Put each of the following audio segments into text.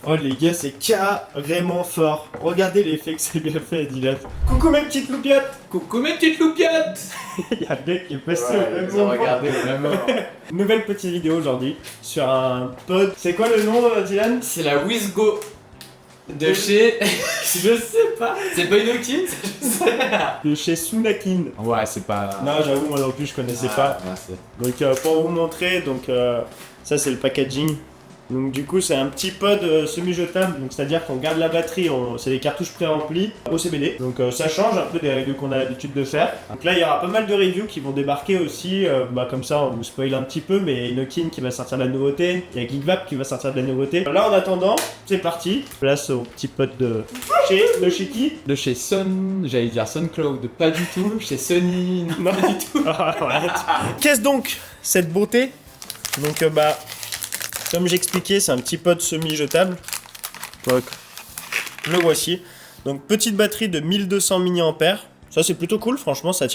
Oh les gars, c'est carrément fort. Regardez l'effet que c'est bien fait, Dylan. Coucou mes petites loupiottes. Coucou mes petites loupiottes. Il y a le mec qui est passé Ouais, au même ils ont moment. regardé au même moment. Nouvelle petite vidéo aujourd'hui sur un pod. C'est quoi le nom, Dylan? C'est la Wizgo de chez... Je sais pas. C'est pas une Octine, je sais. De chez Sunakin. Ouais, c'est pas... Non, j'avoue, moi non plus, je connaissais pas. Ouais, c'est... Donc pour vous montrer, donc ça c'est le packaging. Donc du coup c'est un petit pod semi-jetable, donc c'est-à-dire qu'on garde la batterie, c'est des cartouches pré-remplies au CBD. Donc ça change un peu des reviews qu'on a l'habitude de faire. Donc là il y aura pas mal de reviews qui vont débarquer aussi, comme ça on vous spoil un petit peu, mais Inokin qui va sortir de la nouveauté, il y a Geekvap qui va sortir de la nouveauté. Là en attendant, c'est parti, place au petit pod de chez qui? De chez j'allais dire SunCloud, pas du tout. Chez Sony, non, pas du tout. Qu'est-ce donc cette beauté? Donc comme j'expliquais, c'est un petit pod semi-jetable. Donc, le voici. Donc, petite batterie de 1200 mAh. Ça, c'est plutôt cool, franchement, ça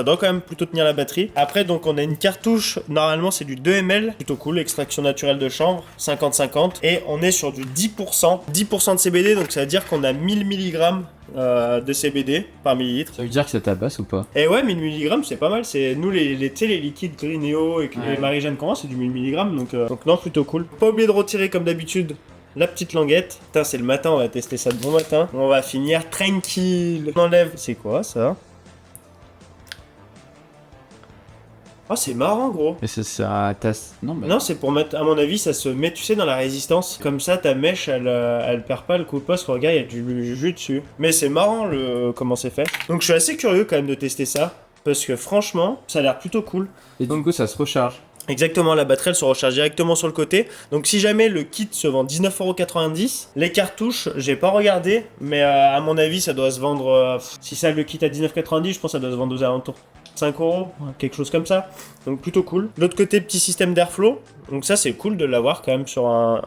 doit quand même plutôt tenir la batterie. Après, donc, on a une cartouche, normalement, c'est du 2 ml. Plutôt cool, extraction naturelle de chanvre, 50-50. Et on est sur du 10%. 10% de CBD, donc ça veut dire qu'on a 1000 mg de CBD par millilitre. Ça veut dire que ça tabasse ou pas? Et ouais, 1000 mg, c'est pas mal. C'est nous les liquides Greeneo et Ouais. Marie-Jeanne Coran, c'est du 1000 mg. Donc non, plutôt cool. Pas oublier de retirer comme d'habitude la petite languette. Putain, c'est le matin, on va tester ça de bon matin. On va finir tranquille. On enlève. C'est quoi ça? Oh, c'est marrant, gros. Et ça tasse... Non, bah... Non, c'est pour mettre, à mon avis, ça se met, tu sais, dans la résistance. Comme ça, ta mèche, elle perd pas, elle coupe pas, parce que regarde, il y a du jus dessus. Mais c'est marrant, comment c'est fait. Donc, je suis assez curieux, quand même, de tester ça. Parce que, franchement, ça a l'air plutôt cool. Et du coup, ça se recharge. Exactement, la batterie, elle se recharge directement sur le côté. Donc, si jamais le kit se vend 19,90€, les cartouches, j'ai pas regardé, mais à mon avis, ça doit se vendre... si ça, le kit à 19,90€, je pense que ça doit se vendre aux alentours 5€, quelque chose comme ça. Donc plutôt cool. De l'autre côté, petit système d'airflow. Donc ça, c'est cool de l'avoir quand même sur un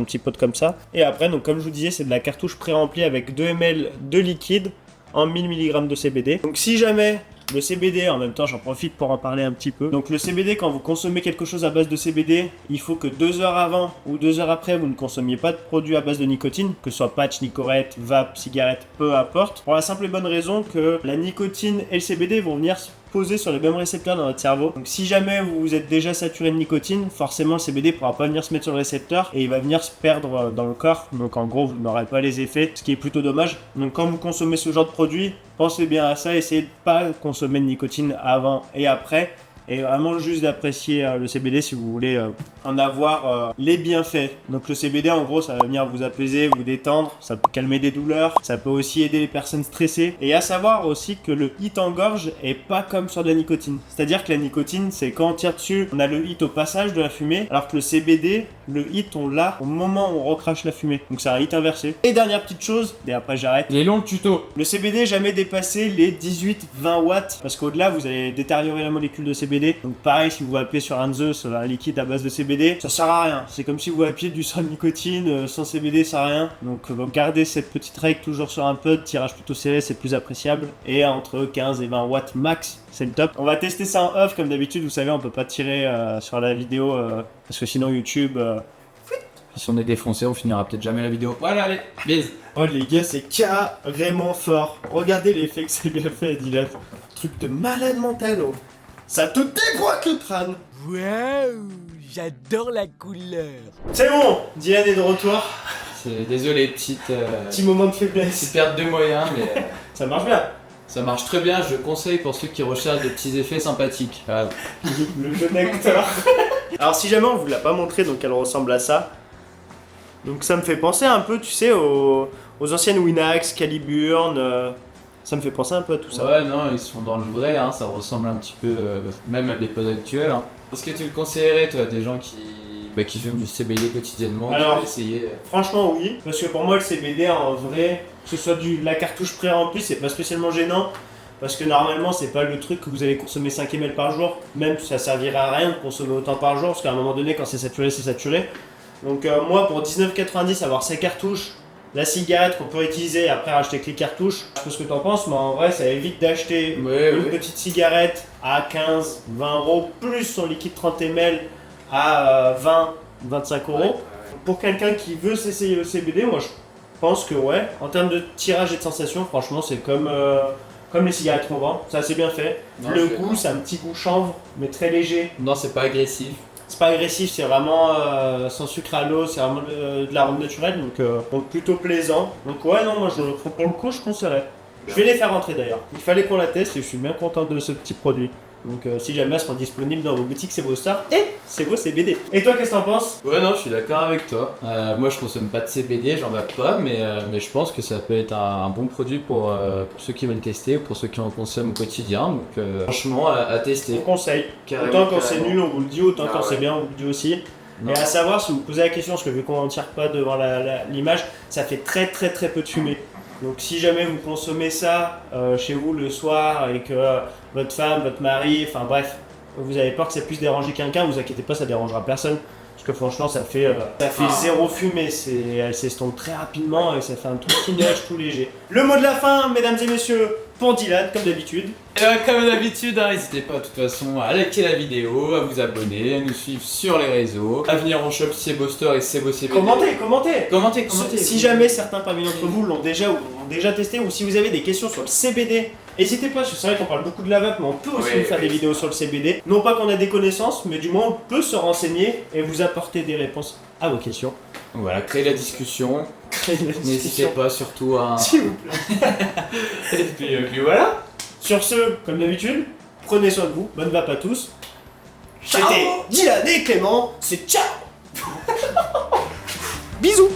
petit pot comme ça. Et après, donc comme je vous disais, c'est de la cartouche pré-remplie avec 2 ml de liquide en 1000 mg de CBD. Donc si jamais le CBD, en même temps j'en profite pour en parler un petit peu. Donc le CBD, quand vous consommez quelque chose à base de CBD, il faut que 2 heures avant ou 2 heures après, vous ne consommiez pas de produits à base de nicotine, que ce soit patch, nicorette, vape, cigarette, peu importe. Pour la simple et bonne raison que la nicotine et le CBD vont venir posé sur les mêmes récepteurs dans notre cerveau. Donc si jamais vous êtes déjà saturé de nicotine, forcément le CBD pourra pas venir se mettre sur le récepteur et il va venir se perdre dans le corps. Donc en gros, vous n'aurez pas les effets, ce qui est plutôt dommage. Donc quand vous consommez ce genre de produit, pensez bien à ça, essayez de pas consommer de nicotine avant et après. Et vraiment juste d'apprécier le CBD si vous voulez en avoir les bienfaits. Donc le CBD en gros ça va venir vous apaiser, vous détendre, ça peut calmer des douleurs, ça peut aussi aider les personnes stressées. Et à savoir aussi que le hit en gorge est pas comme sur de la nicotine. C'est-à-dire que la nicotine c'est quand on tire dessus, on a le hit au passage de la fumée, alors que le CBD, le hit on l'a au moment où on recrache la fumée. Donc c'est un hit inversé. Et dernière petite chose, et après j'arrête. Il est long le tuto. Le CBD jamais dépassé les 18-20 watts parce qu'au-delà vous allez détériorer la molécule de CBD. Donc pareil, si vous appuyez sur un Zeus, un liquide à base de CBD, ça sert à rien. C'est comme si vous appuyez du sans nicotine, sans CBD, ça sert à rien. Donc gardez cette petite règle toujours sur un pod, tirage plutôt serré, c'est plus appréciable. Et entre 15 et 20 watts max, c'est le top. On va tester ça en off, comme d'habitude, vous savez, on peut pas tirer sur la vidéo, parce que sinon YouTube... Si on est défoncé, on finira peut-être jamais la vidéo. Voilà, allez, bise. Oh les gars, c'est carrément fort. Regardez l'effet que c'est bien fait, Dylan. Truc de malade mental, oh. Ça te déboîte le crâne. Waouh, j'adore la couleur. C'est bon, Dylan est de retour. Désolé, petite Petit moment de faiblesse. perte de moyens, mais Ça marche bien. ça marche très bien. Je conseille pour ceux qui recherchent des petits effets sympathiques. Voilà. Le jeune acteur. Alors si jamais on vous l'a pas montré, donc elle ressemble à ça. Donc ça me fait penser un peu, tu sais, aux anciennes Winax, Caliburn. Ça me fait penser un peu à tout ça. Ouais, non, ils sont dans le vrai, hein, ça ressemble un petit peu, même à des pods actuels. Hein. Est-ce que tu le conseillerais, toi, à des gens qui fument du CBD quotidiennement, Alors, qui veulent essayer Franchement oui, parce que pour moi le CBD en vrai, que ce soit la cartouche pré-remplie, c'est pas spécialement gênant. Parce que normalement c'est pas le truc que vous allez consommer 5 ml par jour. Même ça servirait à rien de consommer autant par jour, parce qu'à un moment donné quand c'est saturé, c'est saturé. Donc moi pour 19,90 avoir ces cartouches, la cigarette qu'on peut utiliser et après racheter que les cartouches, je sais pas ce que t'en penses, mais en vrai ça évite d'acheter une petite cigarette à 15-20 euros plus son liquide 30 ml à 20-25 euros. Pour quelqu'un qui veut s'essayer au CBD, moi je pense que ouais, en termes de tirage et de sensation, franchement c'est comme les cigarettes qu'on vend, c'est assez bien fait. Non, Le je- goût, c'est un petit goût chanvre, mais très léger. Non, c'est pas agressif. C'est pas agressif, c'est vraiment sans sucre à l'eau, c'est vraiment de l'arôme naturel, donc plutôt plaisant. Donc ouais, non, moi pour le coup, je conseillerais. Je vais les faire rentrer d'ailleurs. Il fallait qu'on la teste et je suis bien content de ce petit produit. Donc si jamais elles seront disponibles dans vos boutiques, c'est vos stars et c'est vos CBD. Et toi, qu'est-ce que t'en penses? Ouais, non, je suis d'accord avec toi. Moi, je consomme pas de CBD, j'en veux pas, mais je pense que ça peut être un bon produit pour ceux qui veulent tester ou pour ceux qui en consomment au quotidien. Donc, franchement, à tester. On conseille. Carrément, Autant quand c'est carrément. nul, on vous le dit, autant Ah quand ouais. c'est bien, on vous le dit aussi. Non. Et à savoir, si vous posez la question, parce que vu qu'on ne tire pas devant l'image, ça fait très très très peu de fumée. Donc si jamais vous consommez ça chez vous le soir et que votre femme, votre mari, enfin bref, vous avez peur que ça puisse déranger quelqu'un, vous inquiétez pas, ça dérangera personne. Parce que franchement, ça fait zéro fumée, elle s'estompe très rapidement et ça fait un tout petit nuage tout léger. Le mot de la fin, mesdames et messieurs, pour Dylan, comme d'habitude. Et comme d'habitude, n'hésitez pas de toute façon à liker la vidéo, à vous abonner, à nous suivre sur les réseaux, à venir en shop Sebo Store et Sebo CBD. Commentez. Commentez. Si jamais certains parmi d'entre vous l'ont déjà ou l'ont déjà testé, ou si vous avez des questions sur le CBD, n'hésitez pas, parce que c'est vrai qu'on parle beaucoup de la vape, mais on peut aussi Oui, nous faire oui. des vidéos sur le CBD. Non pas qu'on a des connaissances, mais du moins on peut se renseigner et vous apporter des réponses à vos questions. Voilà, créer la discussion. N'hésitez N'hésitez pas surtout à... s'il vous plaît. Et puis voilà. Sur ce, comme d'habitude, prenez soin de vous, bonne vape à tous. Ciao. C'était Dylan et Clément, c'est ciao. Bisous.